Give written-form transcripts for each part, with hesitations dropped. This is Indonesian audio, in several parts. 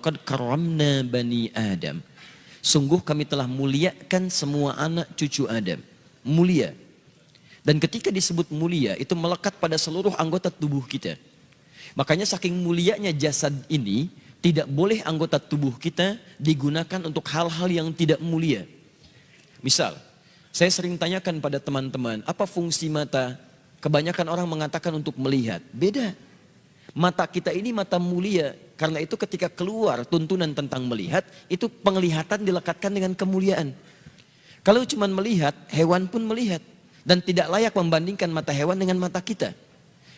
walaqad karramna bani Adam. Sungguh kami telah muliakan semua anak cucu Adam. Mulia. Dan ketika disebut mulia, itu melekat pada seluruh anggota tubuh kita. Makanya saking mulianya jasad ini, tidak boleh anggota tubuh kita digunakan untuk hal-hal yang tidak mulia. Misal, saya sering tanyakan pada teman-teman, apa fungsi mata? Kebanyakan orang mengatakan untuk melihat. Beda. Mata kita ini mata mulia. Karena itu ketika keluar tuntunan tentang melihat, itu penglihatan dilekatkan dengan kemuliaan. Kalau cuma melihat, hewan pun melihat. Dan tidak layak membandingkan mata hewan dengan mata kita.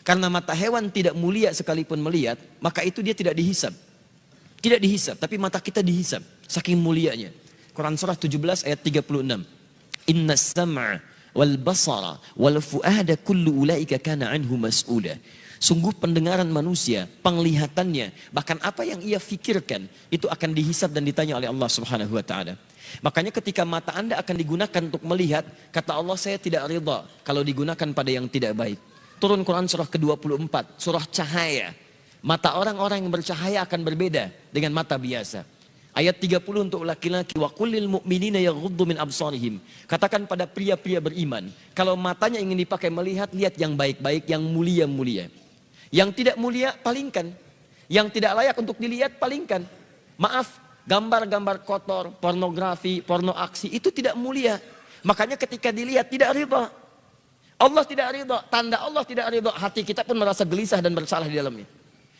Karena mata hewan tidak mulia sekalipun melihat, maka itu dia tidak dihisab. Tidak dihisab, tapi mata kita dihisab. Saking mulianya. Quran surah 17 ayat 36. Inna sam'a wal basara wal fu'ada kullu ulaika kana anhu mas'ula. Sungguh pendengaran manusia, penglihatannya, bahkan apa yang ia fikirkan, itu akan dihisab dan ditanya oleh Allah Subhanahu wa ta'ala. Makanya ketika mata Anda akan digunakan untuk melihat, kata Allah, saya tidak ridha kalau digunakan pada yang tidak baik. Turun Quran surah ke-24, surah cahaya. Mata orang-orang yang bercahaya akan berbeda dengan mata biasa. Ayat 30 untuk laki-laki, wa kullil mu'minina yaghuddu min absarihim. Katakan pada pria-pria beriman, kalau matanya ingin dipakai melihat, lihat yang baik-baik, yang mulia-mulia. Yang tidak mulia, palingkan. Yang tidak layak untuk dilihat, palingkan. Maaf, gambar-gambar kotor, pornografi, porno aksi, itu tidak mulia. Makanya ketika dilihat, tidak ridha. Allah tidak ridha, tanda Allah tidak ridha. Hati kita pun merasa gelisah dan bersalah di dalamnya.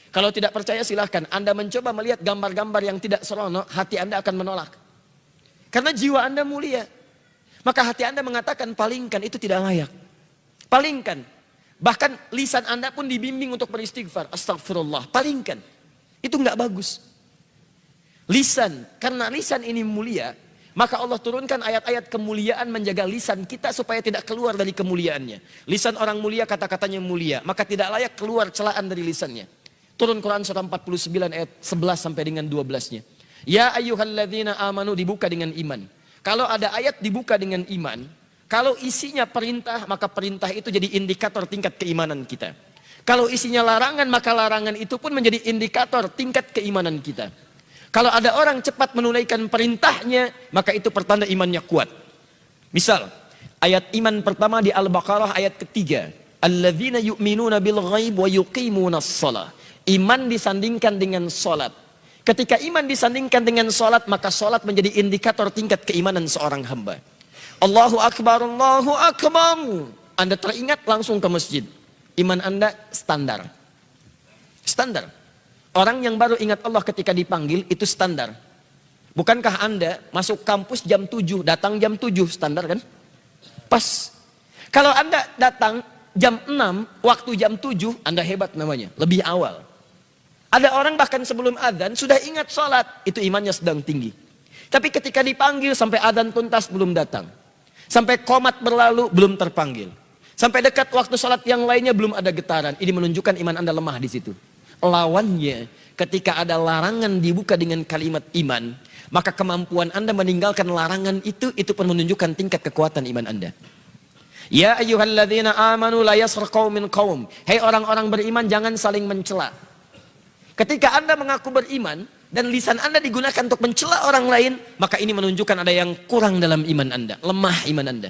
Kalau tidak percaya silahkan, Anda mencoba melihat gambar-gambar yang tidak seronok, hati Anda akan menolak. Karena jiwa Anda mulia. Maka hati Anda mengatakan, palingkan, itu tidak layak. Palingkan. Bahkan lisan Anda pun dibimbing untuk beristighfar. Astagfirullah, palingkan. Itu enggak bagus. Lisan, karena lisan ini mulia, maka Allah turunkan ayat-ayat kemuliaan menjaga lisan kita supaya tidak keluar dari kemuliaannya. Lisan orang mulia kata-katanya mulia, maka tidak layak keluar celaan dari lisannya. Turun Quran surah 49 ayat 11 sampai dengan 12-nya. Ya ayyuhalladzina amanu, dibuka dengan iman. Kalau ada ayat dibuka dengan iman, kalau isinya perintah, maka perintah itu jadi indikator tingkat keimanan kita. Kalau isinya larangan, maka larangan itu pun menjadi indikator tingkat keimanan kita. Kalau ada orang cepat menunaikan perintahnya, maka itu pertanda imannya kuat. Misal, ayat iman pertama di Al-Baqarah ayat ketiga. Alladzina yu'minuna bil ghaib wa yuqimunas shalah. Iman disandingkan dengan sholat. Ketika iman disandingkan dengan sholat, maka sholat menjadi indikator tingkat keimanan seorang hamba. Allahu Akbar, Allahu Akbar. Anda teringat langsung ke masjid. Iman Anda standar. Standar. Orang yang baru ingat Allah ketika dipanggil, itu standar. Bukankah Anda masuk kampus jam 7, datang jam 7, standar kan? Pas. Kalau Anda datang jam 6, waktu jam 7, Anda hebat namanya, lebih awal. Ada orang bahkan sebelum adzan sudah ingat sholat, itu imannya sedang tinggi. Tapi ketika dipanggil sampai adzan tuntas belum datang. Sampai qomat berlalu belum terpanggil. Sampai dekat waktu sholat yang lainnya belum ada getaran. Ini menunjukkan iman Anda lemah di situ. Lawannya, ketika ada larangan dibuka dengan kalimat iman, maka kemampuan Anda meninggalkan larangan itu pun menunjukkan tingkat kekuatan iman Anda. Ya ayyuhalladzina amanu la yaskhar qaumin qaum. Hei orang-orang beriman, jangan saling mencela. Ketika Anda mengaku beriman dan lisan Anda digunakan untuk mencela orang lain, maka ini menunjukkan ada yang kurang dalam iman Anda, lemah iman Anda.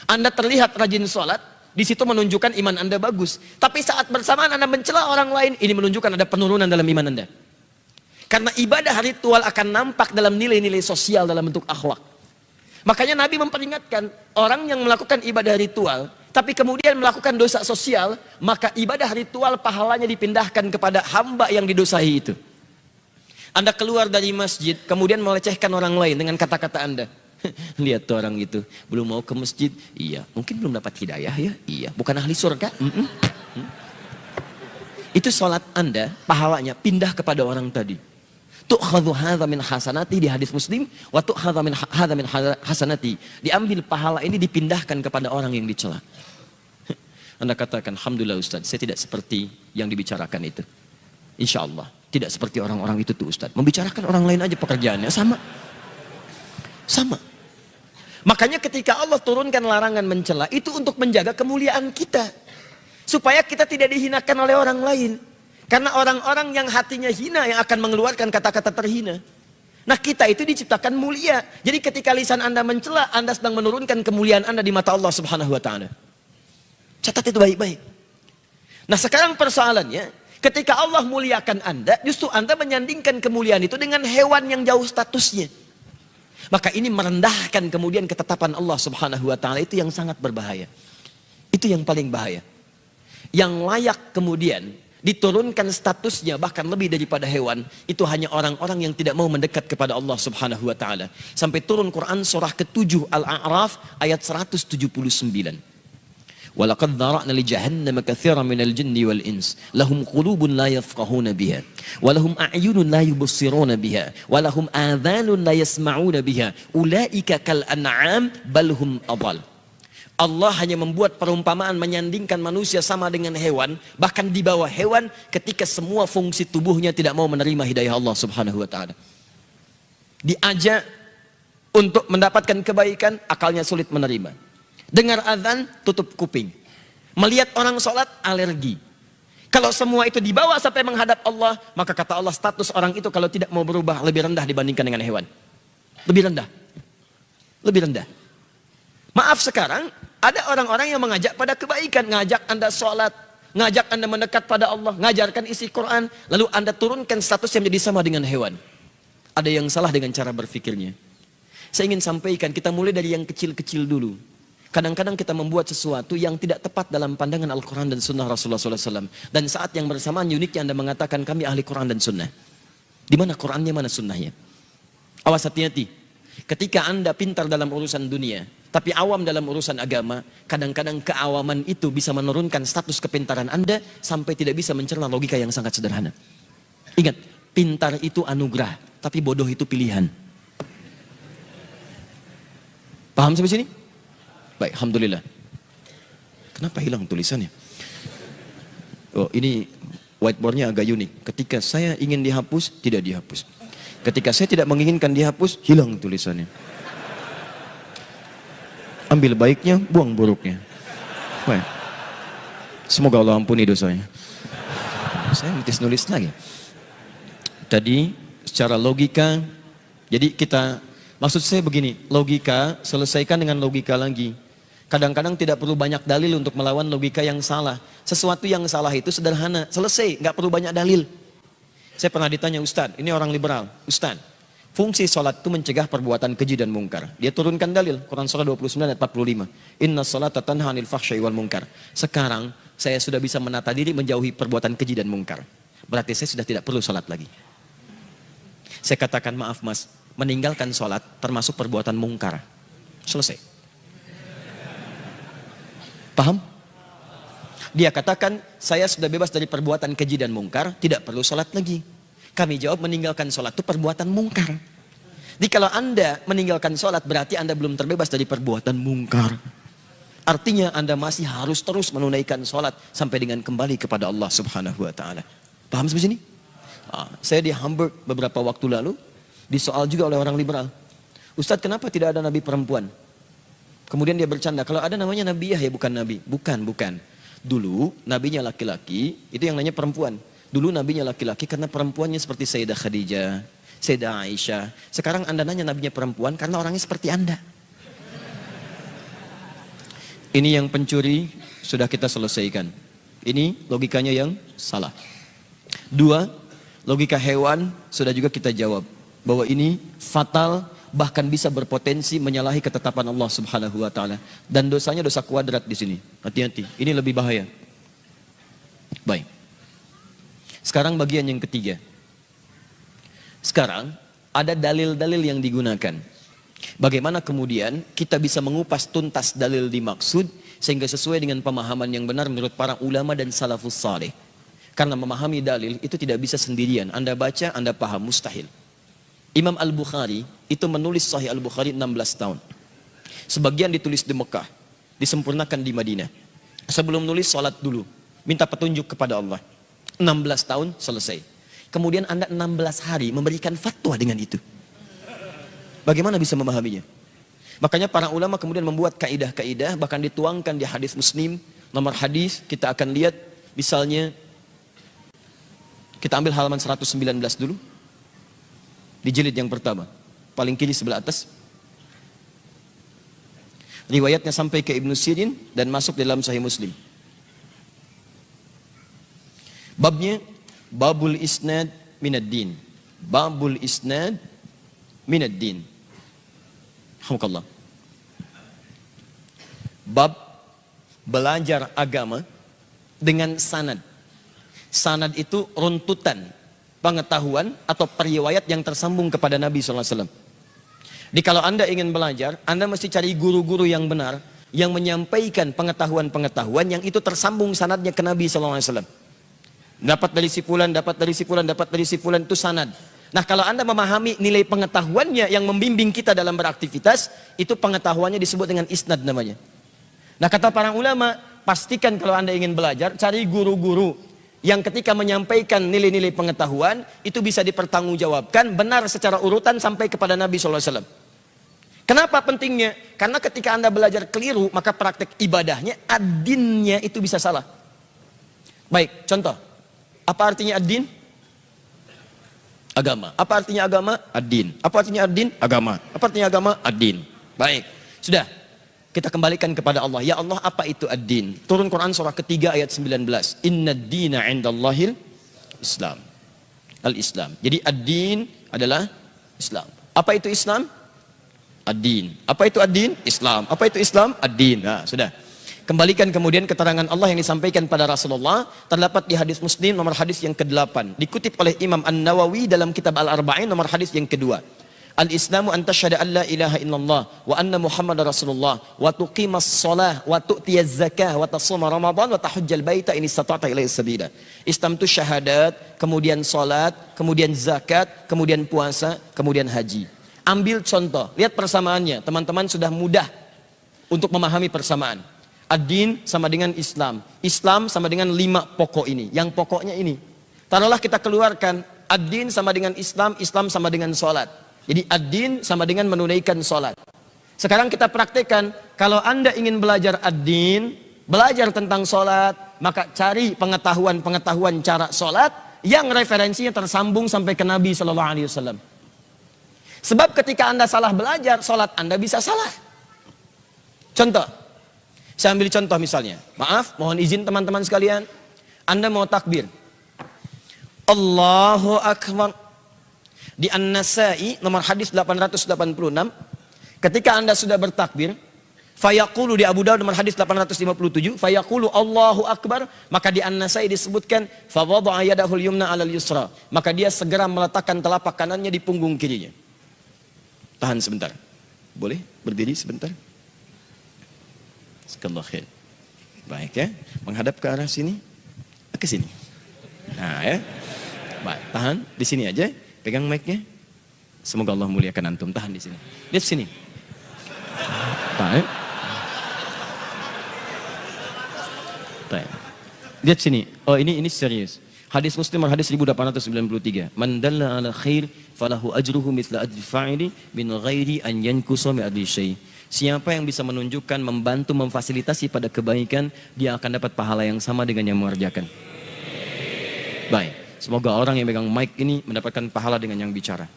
Anda terlihat rajin sholat, di situ menunjukkan iman Anda bagus. Tapi saat bersamaan Anda mencela orang lain, ini menunjukkan ada penurunan dalam iman Anda. Karena ibadah ritual akan nampak dalam nilai-nilai sosial dalam bentuk akhlak. Makanya Nabi memperingatkan, orang yang melakukan ibadah ritual, tapi kemudian melakukan dosa sosial, maka ibadah ritual pahalanya dipindahkan kepada hamba yang didosai itu. Anda keluar dari masjid, kemudian melecehkan orang lain dengan kata-kata Anda. Lihat tuh orang itu, belum mau ke masjid. Iya, mungkin belum dapat hidayah ya. Iya, bukan ahli surga. Itu sholat Anda, pahalanya pindah kepada orang tadi. Tu'khadhu hadza min hasanati di hadis Muslim, wa tu'khadhu min hadza min hasanati. Diambil pahala ini dipindahkan kepada orang yang dicela. Anda katakan, alhamdulillah Ustaz, saya tidak seperti yang dibicarakan itu. Insya Allah, tidak seperti orang-orang itu tuh Ustaz. Membicarakan orang lain aja pekerjaannya sama. Sama. Makanya ketika Allah turunkan larangan mencela, itu untuk menjaga kemuliaan kita. Supaya kita tidak dihinakan oleh orang lain. Karena orang-orang yang hatinya hina yang akan mengeluarkan kata-kata terhina. Nah, kita itu diciptakan mulia. Jadi ketika lisan Anda mencela, Anda sedang menurunkan kemuliaan Anda di mata Allah Subhanahu wa taala. Catat itu baik-baik. Nah, sekarang persoalannya, ketika Allah muliakan Anda, justru Anda menyandingkan kemuliaan itu dengan hewan yang jauh statusnya. Maka ini merendahkan kemudian ketetapan Allah Subhanahu wa taala, itu yang sangat berbahaya. Itu yang paling bahaya. Yang layak kemudian diturunkan statusnya bahkan lebih daripada hewan, itu hanya orang-orang yang tidak mau mendekat kepada Allah Subhanahu wa taala. Sampai turun Quran surah ke-7 Al-A'raf ayat 179. Walaqad dzara'na li jahannama katsiran minal jinni wal ins lahum qulubun la yafqahuna biha wa lahum a'yunun la yubsiruna biha wa lahum adhanun la yasma'una biha ulaika kal an'am bal hum adall. Allah hanya membuat perumpamaan menyandingkan manusia sama dengan hewan, bahkan di bawah hewan ketika semua fungsi tubuhnya tidak mau menerima hidayah Allah Subhanahu wa taala. Diajak untuk mendapatkan kebaikan, akalnya sulit menerima. Dengar azan, tutup kuping. Melihat orang sholat, alergi. Kalau semua itu dibawa sampai menghadap Allah, maka kata Allah status orang itu kalau tidak mau berubah lebih rendah dibandingkan dengan hewan. Lebih rendah. Lebih rendah. Maaf, sekarang ada orang-orang yang mengajak pada kebaikan, ngajak Anda sholat, ngajak Anda mendekat pada Allah, ngajarkan isi Quran, lalu Anda turunkan status yang menjadi sama dengan hewan. Ada yang salah dengan cara berfikirnya. Saya ingin sampaikan, kita mulai dari yang kecil-kecil dulu. Kadang-kadang kita membuat sesuatu yang tidak tepat dalam pandangan Al-Quran dan Sunnah Rasulullah SAW. Dan saat yang bersamaan uniknya Anda mengatakan kami ahli Quran dan Sunnah. Di mana Qurannya, mana Sunnahnya? Awas, hati-hati. Ketika Anda pintar dalam urusan dunia, tapi awam dalam urusan agama, kadang-kadang keawaman itu bisa menurunkan status kepintaran Anda sampai tidak bisa mencerna logika yang sangat sederhana. Ingat, pintar itu anugerah, tapi bodoh itu pilihan. Paham sampai sini? Baik, alhamdulillah. Kenapa hilang tulisannya? Oh, ini whiteboardnya agak unik. Ketika saya ingin dihapus, tidak dihapus. Ketika saya tidak menginginkan dihapus, hilang tulisannya. Ambil baiknya, buang buruknya. Baik. Semoga Allah ampuni dosanya. Saya mutis nulis lagi. Tadi secara logika, jadi maksud saya begini, logika selesaikan dengan logika lagi. Kadang-kadang tidak perlu banyak dalil untuk melawan logika yang salah. Sesuatu yang salah itu sederhana, selesai, nggak perlu banyak dalil. Saya pernah ditanya, Ustadz, ini orang liberal, Ustadz, fungsi sholat itu mencegah perbuatan keji dan mungkar. Dia turunkan dalil, Quran surah 29 ayat 45. Inna sholata tanha 'anil fahsya'i wal munkar. Sekarang saya sudah bisa menata diri menjauhi perbuatan keji dan mungkar. Berarti saya sudah tidak perlu sholat lagi. Saya katakan, maaf mas, meninggalkan sholat termasuk perbuatan mungkar. Selesai. Paham? Dia katakan, saya sudah bebas dari perbuatan keji dan mungkar, tidak perlu sholat lagi. Kami jawab, meninggalkan sholat itu perbuatan mungkar. Jadi kalau Anda meninggalkan sholat, berarti Anda belum terbebas dari perbuatan mungkar. Artinya Anda masih harus terus menunaikan sholat sampai dengan kembali kepada Allah Subhanahu wa ta'ala. Paham sampai sini? Saya di Hamburg beberapa waktu lalu, disoal juga oleh orang liberal. Ustadz, kenapa tidak ada nabi perempuan? Kemudian dia bercanda, kalau ada namanya Nabi Yahya, bukan nabi. Bukan. Dulu nabinya laki-laki, itu yang namanya perempuan. Dulu nabinya laki-laki karena perempuannya seperti Sayyidah Khadijah, Sayyidah Aisyah. Sekarang Anda nanya nabinya perempuan karena orangnya seperti Anda. Ini yang pencuri sudah kita selesaikan. Ini logikanya yang salah. 2, logika hewan sudah juga kita jawab. Bahwa ini fatal, bahkan bisa berpotensi menyalahi ketetapan Allah Subhanahu wa ta'ala. Dan dosanya dosa kuadrat di sini. Hati-hati, ini lebih bahaya. Baik. Sekarang bagian yang ketiga. Sekarang ada dalil-dalil yang digunakan. Bagaimana kemudian kita bisa mengupas tuntas dalil dimaksud sehingga sesuai dengan pemahaman yang benar menurut para ulama dan salafus saleh. Karena memahami dalil itu tidak bisa sendirian. Anda baca, Anda paham, mustahil. Imam Al-Bukhari itu menulis Sahih Al-Bukhari 16 tahun. Sebagian ditulis di Mekah, disempurnakan di Madinah. Sebelum nulis, sholat dulu, minta petunjuk kepada Allah. 16 tahun selesai. Kemudian Anda 16 hari memberikan fatwa dengan itu. Bagaimana bisa memahaminya? Makanya para ulama kemudian membuat kaidah-kaidah, bahkan dituangkan di hadis Muslim. Nomor hadis kita akan lihat misalnya Kita ambil halaman 119 dulu. Di jilid yang pertama. Paling kiri sebelah atas. Riwayatnya sampai ke Ibnu Sirin dan masuk dalam Sahih Muslim. Babnya Babul Isnad Minad Din. Babul Isnad Minad Din. Alhamdulillah. Bab belajar agama dengan sanad. Sanad itu runtutan pengetahuan atau periwayat yang tersambung kepada Nabi SAW. Jadi kalau Anda ingin belajar, Anda mesti cari guru-guru yang benar, yang menyampaikan pengetahuan-pengetahuan yang itu tersambung sanadnya ke Nabi SAW. Dapat dari si fulan, dapat dari si fulan, dapat dari si fulan, itu sanad. Nah kalau Anda memahami nilai pengetahuannya yang membimbing kita dalam beraktivitas, itu pengetahuannya disebut dengan isnad namanya. Nah kata para ulama, pastikan kalau Anda ingin belajar, cari guru-guru yang ketika menyampaikan nilai-nilai pengetahuan, itu bisa dipertanggungjawabkan benar secara urutan sampai kepada Nabi SAW. Kenapa pentingnya? Karena ketika Anda belajar keliru, maka praktek ibadahnya, ad-dinnya itu bisa salah. Baik, contoh. Apa artinya ad-din? Agama. Apa artinya agama? Ad-din. Apa artinya ad-din? Agama. Apa artinya agama? Ad-din. Baik, sudah. Kita kembalikan kepada Allah. Ya Allah, apa itu ad-din? Turun Quran surah ketiga ayat 19. Inna ad-dina indallahil Islam. Al-Islam. Jadi ad-din adalah Islam. Apa itu Islam? Ad-din. Apa itu ad-din? Islam. Apa itu Islam? Ad-din. Nah, sudah. Kembalikan kemudian keterangan Allah yang disampaikan pada Rasulullah. Terdapat di hadis Muslim nomor hadis yang ke-8. Dikutip oleh Imam An-Nawawi dalam kitab Al-Arba'in nomor hadis yang kedua. Al-Islamu an tasyhada an la ilaha illallah wa anna Muhammadar Rasulullah wa tuqimas shalah wa tu'tiyaz zakah wa tasuma Ramadan wa tahujjal baita in istata'ta ilaihi sabila. Islam itu syahadat, kemudian salat, kemudian zakat, kemudian puasa, kemudian haji. Ambil contoh, lihat persamaannya. Teman-teman sudah mudah untuk memahami persamaan. Ad-din sama dengan Islam. Islam sama dengan 5 pokok ini. Yang pokoknya ini. Taruhlah kita keluarkan ad-din sama dengan Islam, Islam sama dengan salat. Jadi ad-din sama dengan menunaikan sholat. Sekarang kita praktekkan, kalau Anda ingin belajar ad-din, belajar tentang sholat, maka cari pengetahuan-pengetahuan cara sholat yang referensinya tersambung sampai ke Nabi SAW. Sebab ketika Anda salah belajar, sholat Anda bisa salah. Contoh, saya ambil contoh misalnya. Maaf, mohon izin teman-teman sekalian. Anda mau takbir. Allahu Akbar. Di An-Nasai nomor hadis 886, ketika Anda sudah bertakbir, fayaqulu di Abu Dawud nomor hadis 857, fayaqulu Allahu Akbar, maka di An-Nasai disebutkan fa wada'a yadahul yumna 'alal yusra, maka dia segera meletakkan telapak kanannya di punggung kirinya. Tahan sebentar. Boleh berdiri sebentar? Jazakallahu khair. Baik ya, menghadap ke arah sini, ke sini. Nah ya. Baik, tahan di sini aja. Pegang mic-nya. Semoga Allah muliakan antum. Tahan di sini. Lihat sini. Baik. Baik. Lihat sini. Oh ini serius. Hadis Muslim hadis 1893. Man dalla ala khair falahu ajruhu mithla ajri fa'ili min ghairi an yankusa min ajri syai'. Siapa yang bisa menunjukkan, membantu, memfasilitasi pada kebaikan, dia akan dapat pahala yang sama dengan yang mengerjakan. Baik. Semoga orang yang megang mic ini mendapatkan pahala dengan yang bicara.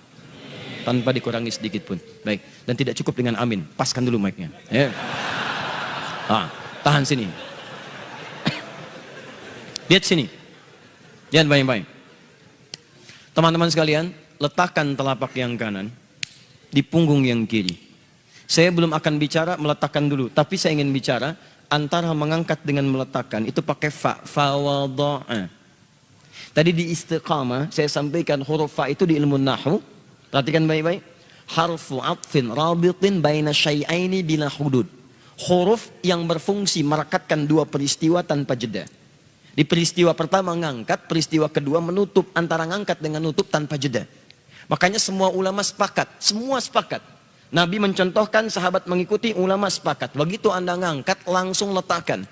Tanpa dikurangi sedikit pun. Baik. Dan tidak cukup dengan amin. Paskan dulu mic-nya. Ya. Tahan sini. Lihat sini. Lihat baik-baik. Teman-teman sekalian, letakkan telapak yang kanan di punggung yang kiri. Saya belum akan bicara meletakkan dulu. Tapi saya ingin bicara antara mengangkat dengan meletakkan. Itu pakai fa. Fa wada'a. Tadi di istiqamah saya sampaikan huruf fa itu di ilmu nahwu. Perhatikan baik-baik. Harfu atfin rabitin baina syai'aini bila hudud. Huruf yang berfungsi merekatkan dua peristiwa tanpa jeda. Di peristiwa pertama ngangkat, peristiwa kedua menutup, antara ngangkat dengan nutup tanpa jeda. Makanya semua ulama sepakat, semua sepakat. Nabi mencontohkan, sahabat mengikuti, ulama sepakat. Begitu Anda ngangkat, langsung letakkan.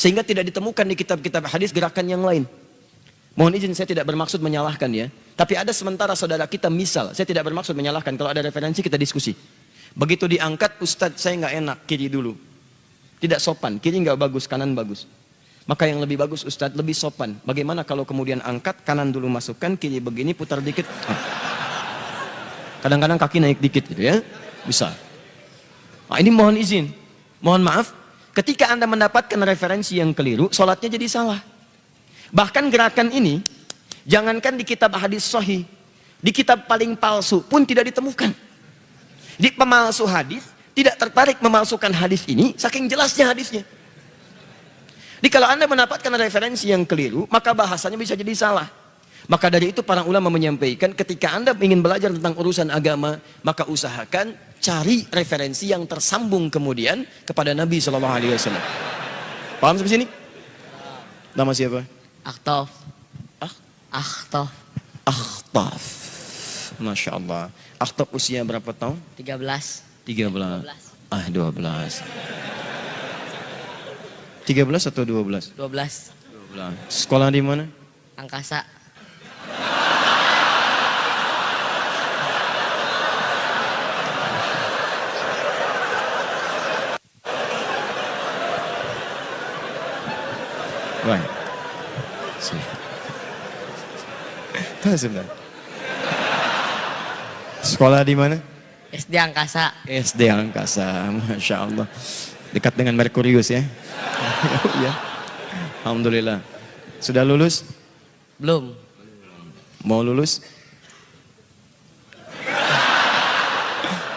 Sehingga tidak ditemukan di kitab-kitab hadis gerakan yang lain. Mohon izin, saya tidak bermaksud menyalahkan ya. Tapi ada sementara saudara kita, misal, saya tidak bermaksud menyalahkan. Kalau ada referensi kita diskusi. Begitu diangkat, Ustadz saya nggak enak, kiri dulu. Tidak sopan, kiri nggak bagus, kanan bagus. Maka yang lebih bagus Ustadz, lebih sopan. Bagaimana kalau kemudian angkat, kanan dulu masukkan, kiri begini, putar dikit. Kadang-kadang kaki naik dikit gitu ya. Bisa. Nah, ini mohon izin. Mohon maaf, ketika Anda mendapatkan referensi yang keliru, sholatnya jadi salah. Bahkan gerakan ini, jangankan di kitab hadis sahih, di kitab paling palsu pun tidak ditemukan. Di pemalsu hadis tidak tertarik memalsukan hadis ini, saking jelasnya hadisnya. Jadi kalau Anda mendapatkan referensi yang keliru, maka bahasanya bisa jadi salah. Maka dari itu para ulama menyampaikan, ketika Anda ingin belajar tentang urusan agama, maka usahakan cari referensi yang tersambung kemudian kepada Nabi SAW. Paham sampai sini? Nama siapa? Akhtaf. Akhtaf. Akhtaf. Masya Allah. Akhtaf usia berapa tahun? 13. 13. 12. 13 atau 12? 12. 12. Sekolah di mana? Angkasa. Baik. Tahu sebentar. Sekolah di mana? SD Angkasa. SD Angkasa, Masya Allah. Dekat dengan Merkurius ya. Ya. Alhamdulillah. Sudah lulus? Belum. Mau lulus?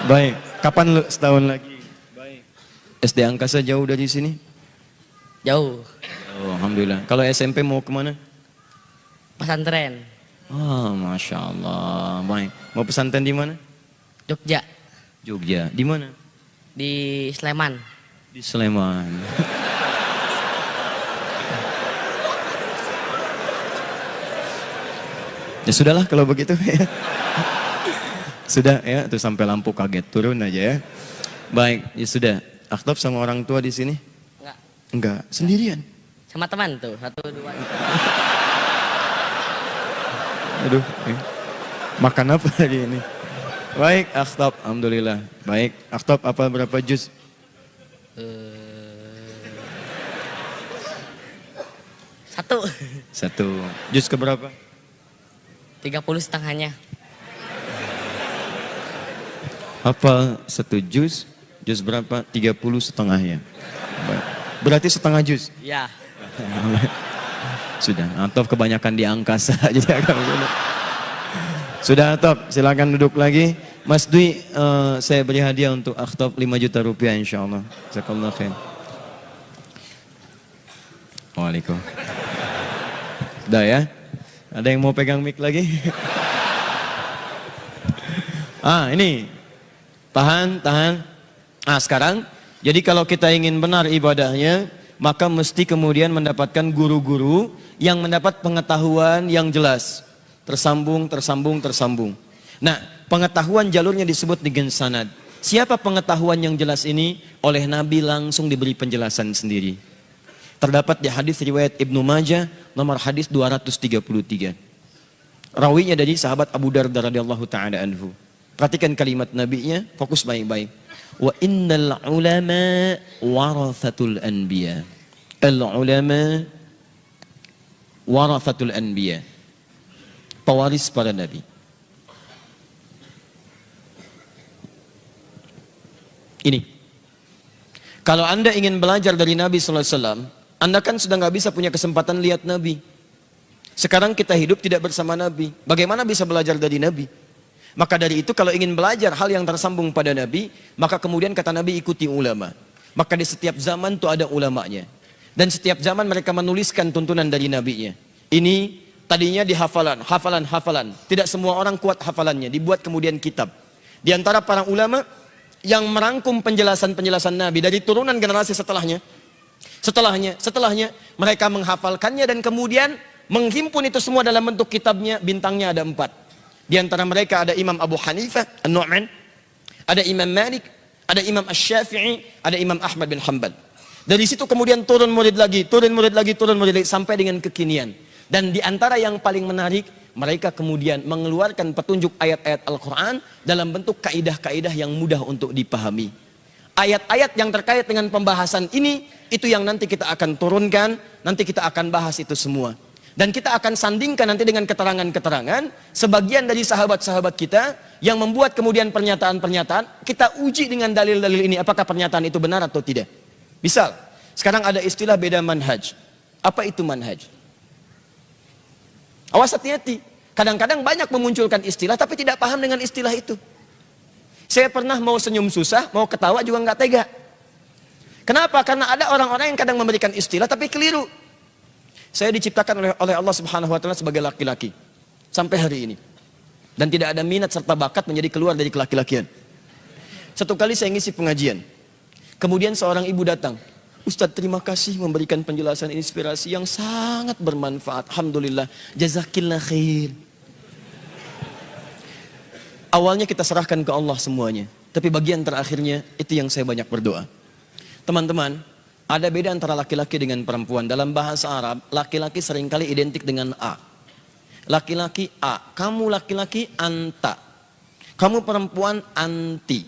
Baik. Kapan lu setahun lagi? Baik. SD Angkasa jauh dari sini? Jauh. Oh, Alhamdulillah. Kalau SMP mau kemana? Pesantren. Oh, Masya Allah. Baik. Mau pesantren di mana? Jogja. Jogja. Di mana? Di Sleman. Di Sleman. Ya sudahlah kalau begitu ya. Sudah ya, tuh sampai lampu kaget turun aja ya. Baik, ya sudah. Akhtaf sama orang tua di sini? Enggak. Enggak, sendirian. Sama teman tuh, 1, 2. Aduh, makan apa hari ini? Baik, Akhtaf, alhamdulillah. Baik, Akhtaf apa berapa juz? 1. 1. Juz keberapa? 30 setengahnya. Hafal 1 juz, juz berapa? 30 setengahnya. Baik. Berarti setengah juz? Iya. Sudah, Akhtaf kebanyakan di angkasa jadi agak sulit. Sudah Akhtaf, silakan duduk lagi. Mas Dwi, saya beri hadiah untuk Akhtaf 5 juta rupiah insyaallah. Jazakallah khair. Waalaikumsalam. Sudah ya? Ada yang mau pegang mic lagi? Ini. Tahan. Sekarang, jadi kalau kita ingin benar ibadahnya, maka mesti kemudian mendapatkan guru-guru yang mendapat pengetahuan yang jelas. Tersambung. Nah, pengetahuan jalurnya disebut dengan sanad. Siapa pengetahuan yang jelas ini? Oleh Nabi langsung diberi penjelasan sendiri. Terdapat di hadis riwayat Ibnu Majah nomor hadis 233. Rawinya dari sahabat Abu Darda radhiyallahu taala anhu. Perhatikan kalimat nabinya, fokus baik-baik. Wa innal ulama warathatul anbiya. Al ulama warathatul anbiya. Pewaris para nabi. Ini. Kalau Anda ingin belajar dari Nabi sallallahu alaihi wasallam, Anda kan sudah nggak bisa punya kesempatan lihat Nabi. Sekarang kita hidup tidak bersama Nabi. Bagaimana bisa belajar dari Nabi? Maka dari itu kalau ingin belajar hal yang tersambung pada Nabi, maka kemudian kata Nabi ikuti ulama. Maka di setiap zaman itu ada ulamanya. Dan setiap zaman mereka menuliskan tuntunan dari nabinya. Ini tadinya di hafalan. Tidak semua orang kuat hafalannya, dibuat kemudian kitab. Di antara para ulama yang merangkum penjelasan-penjelasan Nabi dari turunan generasi setelahnya. Setelahnya mereka menghafalkannya dan kemudian menghimpun itu semua dalam bentuk kitabnya. Bintangnya ada 4. Di antara mereka ada Imam Abu Hanifah An-Nu'man, ada Imam Malik, ada Imam Asy-Syafi'i, ada Imam Ahmad bin Hanbal. Dari situ kemudian turun murid lagi sampai dengan kekinian. Dan di antara yang paling menarik, mereka kemudian mengeluarkan petunjuk ayat-ayat Al-Quran dalam bentuk kaidah-kaidah yang mudah untuk dipahami. Ayat-ayat yang terkait dengan pembahasan ini itu yang nanti kita akan turunkan, nanti kita akan bahas itu semua. Dan kita akan sandingkan nanti dengan keterangan-keterangan sebagian dari sahabat-sahabat kita yang membuat kemudian pernyataan-pernyataan, kita uji dengan dalil-dalil ini apakah pernyataan itu benar atau tidak. Misal, sekarang ada istilah beda manhaj. Apa itu manhaj? Awas hati-hati. Kadang-kadang banyak memunculkan istilah tapi tidak paham dengan istilah itu. Saya pernah mau senyum susah, mau ketawa juga nggak tega. Kenapa? Karena ada orang-orang yang kadang memberikan istilah tapi keliru. Saya diciptakan oleh Allah Subhanahu wa taala sebagai laki-laki sampai hari ini. Dan tidak ada minat serta bakat menjadi keluar dari kelaki-lakian. Satu kali saya ngisi pengajian. Kemudian seorang ibu datang. Ustadz, terima kasih memberikan penjelasan inspirasi yang sangat bermanfaat. Alhamdulillah. Jazakillah khair. Awalnya kita serahkan ke Allah semuanya. Tapi bagian terakhirnya itu yang saya banyak berdoa. Teman-teman, ada beda antara laki-laki dengan perempuan. Dalam bahasa Arab, laki-laki seringkali identik dengan A. Laki-laki A, kamu laki-laki anta. Kamu perempuan anti.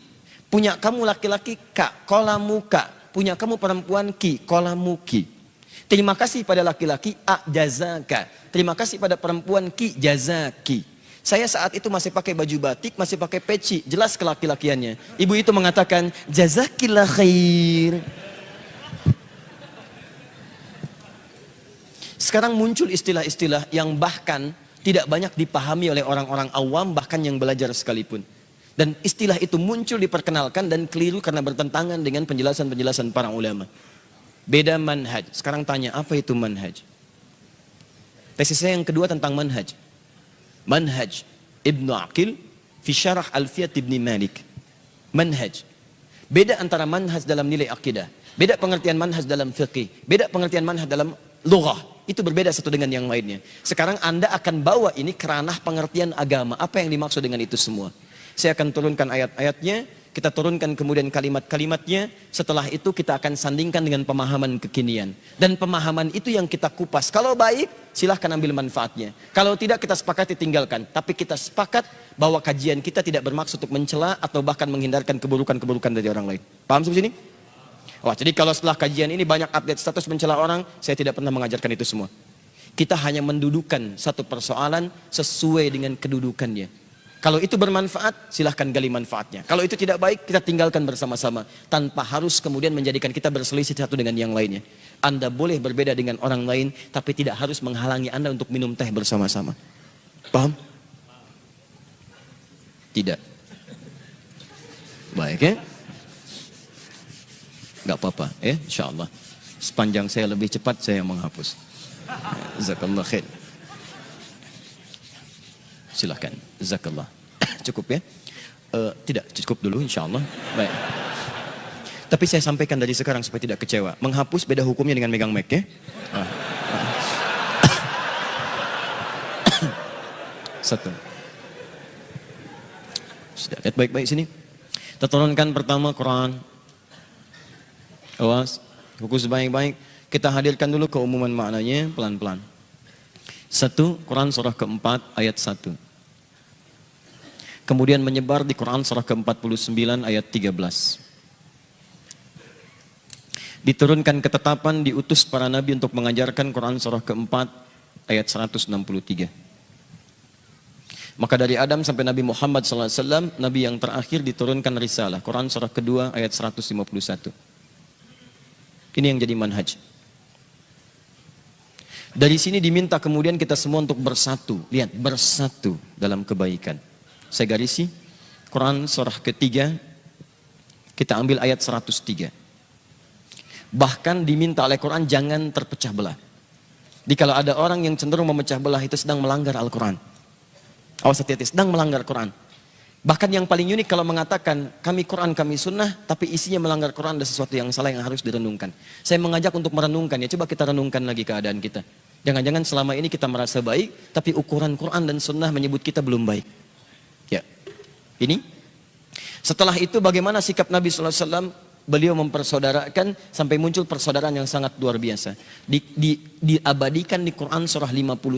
Punya kamu laki-laki K, kolamuka. Punya kamu perempuan Ki, kolamuki. Terima kasih pada laki-laki A, jazaka. Terima kasih pada perempuan Ki, jazaki. Saya saat itu masih pakai baju batik, masih pakai peci. Jelas kelaki-lakiannya. Ibu itu mengatakan, jazakillah khair. Sekarang muncul istilah-istilah yang bahkan tidak banyak dipahami oleh orang-orang awam, bahkan yang belajar sekalipun. Dan istilah itu muncul, diperkenalkan dan keliru karena bertentangan dengan penjelasan-penjelasan para ulama. Beda manhaj. Sekarang tanya, apa itu manhaj? Tesis saya yang kedua tentang manhaj. Manhaj Ibnu Aqil fi syarah Alfiyat Ibni Malik. Manhaj. Beda antara manhaj dalam nilai akidah. Beda pengertian manhaj dalam fiqih. Beda pengertian manhaj dalam lughah. Itu berbeda satu dengan yang lainnya. Sekarang Anda akan bawa ini ke ranah pengertian agama. Apa yang dimaksud dengan itu semua? Saya akan turunkan ayat-ayatnya, kita turunkan kemudian kalimat-kalimatnya. Setelah itu kita akan sandingkan dengan pemahaman kekinian. Dan pemahaman itu yang kita kupas. Kalau baik, silahkan ambil manfaatnya. Kalau tidak, kita sepakati tinggalkan. Tapi kita sepakat bahwa kajian kita tidak bermaksud untuk mencela atau bahkan menghindarkan keburukan-keburukan dari orang lain. Paham sampai sini? Wah, jadi kalau setelah kajian ini banyak update status mencela orang, saya tidak pernah mengajarkan itu semua. Kita hanya mendudukan satu persoalan sesuai dengan kedudukannya. Kalau itu bermanfaat, silahkan gali manfaatnya. Kalau itu tidak baik, kita tinggalkan bersama-sama. Tanpa harus kemudian menjadikan kita berselisih satu dengan yang lainnya. Anda boleh berbeda dengan orang lain, tapi tidak harus menghalangi Anda untuk minum teh bersama-sama. Paham? Tidak. Baik ya? Gak apa-apa ya, insyaAllah. Sepanjang saya lebih cepat, saya menghapus. Jazakallah khair. Silahkan, jazakallah. Cukup ya? Tidak, cukup dulu insyaAllah. Baik. Tapi saya sampaikan dari sekarang supaya tidak kecewa. Menghapus beda hukumnya dengan megang mic ya. Satu. Sudah, lihat baik-baik sini. Kita turunkan pertama Quran. Awas, fokus baik-baik. Kita hadirkan dulu keumuman maknanya pelan-pelan. 1, Quran surah keempat ayat 1. Kemudian menyebar di Quran surah ke-49 ayat 13. Diturunkan ketetapan diutus para nabi untuk mengajarkan Quran surah keempat ayat 163. Maka dari Adam sampai Nabi Muhammad SAW, Nabi yang terakhir diturunkan risalah. Quran surah kedua ayat 151. Ini yang jadi manhaj. Dari sini diminta kemudian kita semua untuk bersatu. Lihat, bersatu dalam kebaikan. Saya garisi, Quran surah ketiga, kita ambil ayat 103. Bahkan diminta oleh Quran jangan terpecah belah. Jadi kalau ada orang yang cenderung memecah belah itu sedang melanggar Al-Quran. Awas hati-hati, sedang melanggar Quran. Bahkan yang paling unik kalau mengatakan kami Quran, kami sunnah, tapi isinya melanggar Quran, ada sesuatu yang salah yang harus direnungkan. Saya mengajak untuk merenungkan, ya coba kita renungkan lagi keadaan kita. Jangan-jangan selama ini kita merasa baik, tapi ukuran Quran dan sunnah menyebut kita belum baik. Ya, ini. Setelah itu bagaimana sikap Nabi SAW? Beliau mempersaudarakan sampai muncul persaudaraan yang sangat luar biasa. Diabadikan di Quran surah 59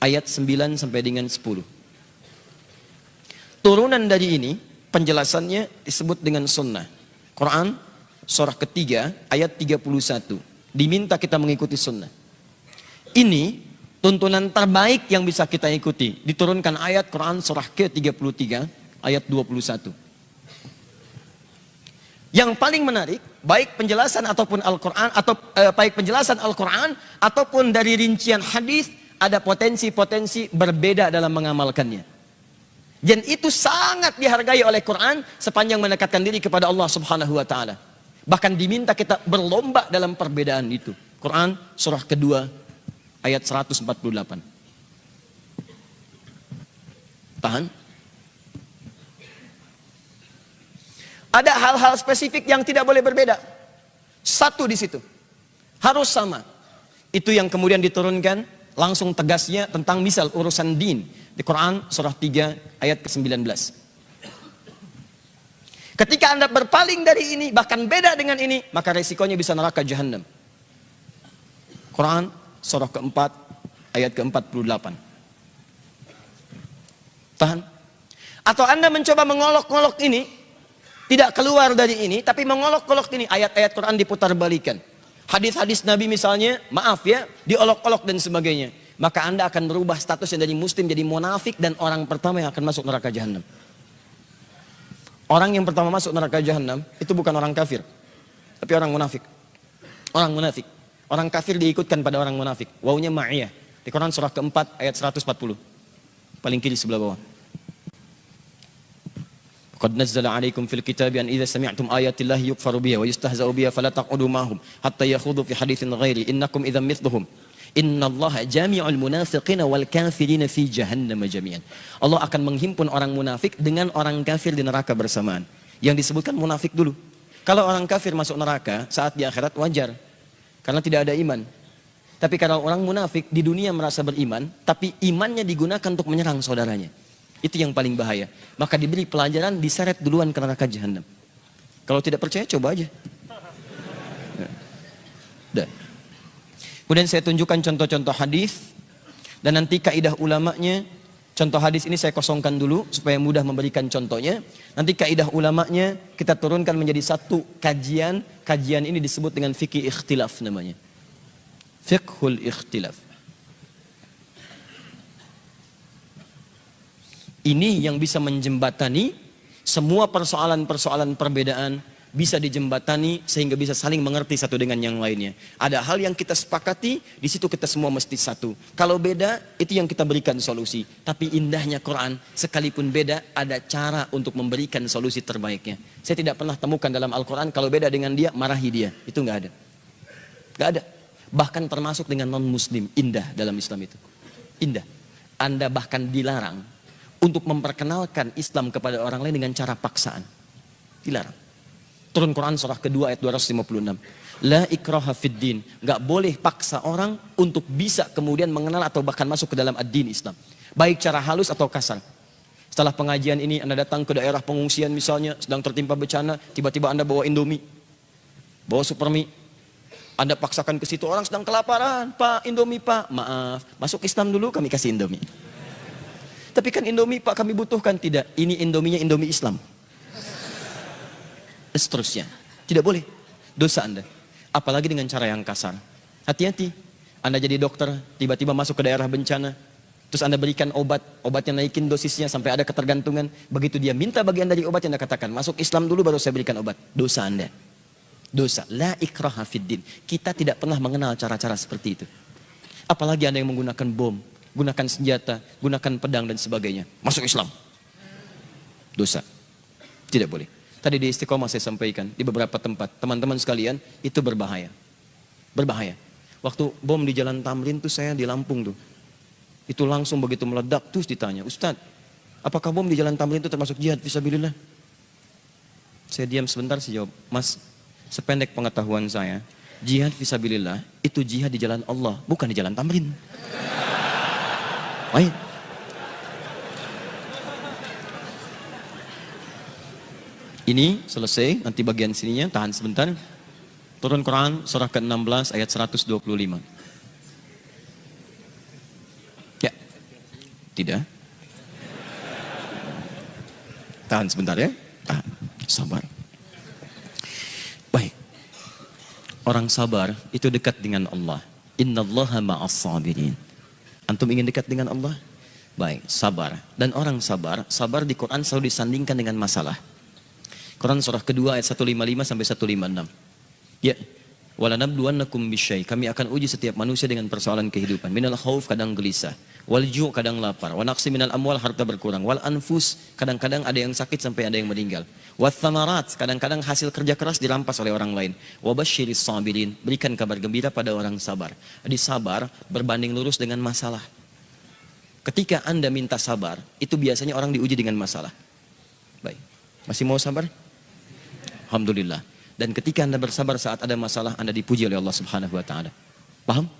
ayat 9 sampai dengan 10. Turunan dari ini penjelasannya disebut dengan sunnah. Quran surah ketiga, ayat 31. Diminta kita mengikuti sunnah. Ini tuntunan terbaik yang bisa kita ikuti. Diturunkan ayat Quran surah ke-33, ayat 21. Yang paling menarik, baik penjelasan ataupun Al-Quran, baik penjelasan Al-Quran ataupun dari rincian hadis, ada potensi-potensi berbeda dalam mengamalkannya. Dan itu sangat dihargai oleh Quran sepanjang mendekatkan diri kepada Allah Subhanahu wa taala. Bahkan diminta kita berlomba dalam perbedaan itu. Quran surah kedua ayat 148. Tahan. Ada hal-hal spesifik yang tidak boleh berbeda. Satu di situ. Harus sama. Itu yang kemudian diturunkan langsung tegasnya tentang misal urusan din. Di Quran surah 3 ayat ke-19. Ketika Anda berpaling dari ini, bahkan beda dengan ini, maka resikonya bisa neraka jahanam. Quran surah keempat ayat ke-48. Tahan. Atau Anda mencoba mengolok-olok ini, tidak keluar dari ini, tapi mengolok-olok ini, ayat-ayat Quran diputar balikan. Hadis-hadis Nabi misalnya, maaf ya, diolok-olok dan sebagainya. Maka Anda akan berubah statusnya dari muslim jadi munafik dan orang pertama yang akan masuk neraka jahanam. Orang yang pertama masuk neraka jahanam itu bukan orang kafir, tapi orang munafik. Orang munafik. Orang kafir diikutkan pada orang munafik. Wawunya ma'iyah. Di Quran surah keempat ayat 140. Paling kiri sebelah bawah. Qad nazzala 'alaikum fil kitabi an idza sami'tum ayatillahi yukfaru biha wa yustahza'u biha fala taq'udu ma'hum hatta yakhudhu fi haditsin ghairi innakum idzan mithluhum. Innallaha jami'ul munafiqina wal kafirina fi jahannam jami'an. Allah akan menghimpun orang munafik dengan orang kafir di neraka bersamaan. Yang disebutkan munafik dulu. Kalau orang kafir masuk neraka saat di akhirat wajar. Karena tidak ada iman. Tapi kalau orang munafik di dunia merasa beriman, tapi imannya digunakan untuk menyerang saudaranya. Itu yang paling bahaya. Maka diberi pelajaran, diseret duluan ke neraka jahanam. Kalau tidak percaya coba aja. Dah. Kemudian saya tunjukkan contoh-contoh hadis dan nanti kaidah ulamanya. Contoh hadis ini saya kosongkan dulu supaya mudah memberikan contohnya. Nanti kaidah ulamanya kita turunkan menjadi satu kajian. Kajian ini disebut dengan fikih ikhtilaf namanya. Fiqhul ikhtilaf. Ini yang bisa menjembatani semua persoalan-persoalan perbedaan bisa dijembatani sehingga bisa saling mengerti satu dengan yang lainnya. Ada hal yang kita sepakati, di situ kita semua mesti satu. Kalau beda, itu yang kita berikan solusi. Tapi indahnya Quran, sekalipun beda, ada cara untuk memberikan solusi terbaiknya. Saya tidak pernah temukan dalam Al-Quran, kalau beda dengan dia, marahi dia. Itu nggak ada. Nggak ada. Bahkan termasuk dengan non-muslim, indah dalam Islam itu. Indah. Anda bahkan dilarang untuk memperkenalkan Islam kepada orang lain dengan cara paksaan. Dilarang. Turun Quran surah kedua ayat 256. La ikraha fid din. Gak boleh paksa orang untuk bisa kemudian mengenal atau bahkan masuk ke dalam ad-din Islam. Baik cara halus atau kasar. Setelah pengajian ini Anda datang ke daerah pengungsian misalnya, sedang tertimpa bencana, tiba-tiba Anda bawa Indomie, bawa Supermi. Anda paksakan ke situ, orang sedang kelaparan, Pak, Indomie Pak. Maaf, masuk Islam dulu kami kasih Indomie. Tapi kan Indomie Pak kami butuhkan. Tidak, ini Indominya Indomie Islam. Seterusnya. Tidak boleh. Dosa Anda. Apalagi dengan cara yang kasar. Hati-hati. Anda jadi dokter, tiba-tiba masuk ke daerah bencana. Terus Anda berikan obat. Obatnya naikin dosisnya sampai ada ketergantungan. Begitu dia minta bagian dari obat yang Anda katakan, masuk Islam dulu baru saya berikan obat. Dosa Anda. Dosa. La ikraha fiddin. Kita tidak pernah mengenal cara-cara seperti itu. Apalagi Anda yang menggunakan bom, gunakan senjata, gunakan pedang dan sebagainya. Masuk Islam. Dosa. Tidak boleh. Tadi di Istiqomah saya sampaikan, di beberapa tempat, teman-teman sekalian, itu berbahaya. Berbahaya. Waktu bom di Jalan Tamrin tuh saya di Lampung tuh. Itu langsung begitu meledak, terus ditanya, Ustadz, apakah bom di Jalan Tamrin itu termasuk jihad fisabilillah? Saya diam sebentar, saya jawab, Mas, sependek pengetahuan saya, jihad fisabilillah itu jihad di jalan Allah, bukan di Jalan Tamrin. Baik. Ini selesai, nanti bagian sininya, tahan sebentar. Turun Quran surah ke-16 ayat 125. Ya. Tidak. Tahan sebentar ya. Tahan. Sabar. Baik. Orang sabar itu dekat dengan Allah. Innallaha ma'as sabirin. Antum ingin dekat dengan Allah? Baik, sabar. Dan orang sabar, sabar di Quran selalu disandingkan dengan masalah. Quran surah kedua ayat 155 sampai 156. Ya, walanabluwannakum bisyai. Kami akan uji setiap manusia dengan persoalan kehidupan. Minal khauf, kadang gelisah. Wal ju', kadang lapar. Wa naqsi minal amwal, harta berkurang. Wal anfus, kadang-kadang ada yang sakit sampai ada yang meninggal. Wa thamarat, kadang-kadang hasil kerja keras dirampas oleh orang lain. Wa basyiris sabirin, berikan kabar gembira pada orang sabar. Jadi sabar berbanding lurus dengan masalah. Ketika Anda minta sabar, itu biasanya orang diuji dengan masalah. Baik, masih mau sabar? Alhamdulillah. Dan ketika Anda bersabar saat ada masalah, Anda dipuji oleh Allah Subhanahu wa taala. Paham?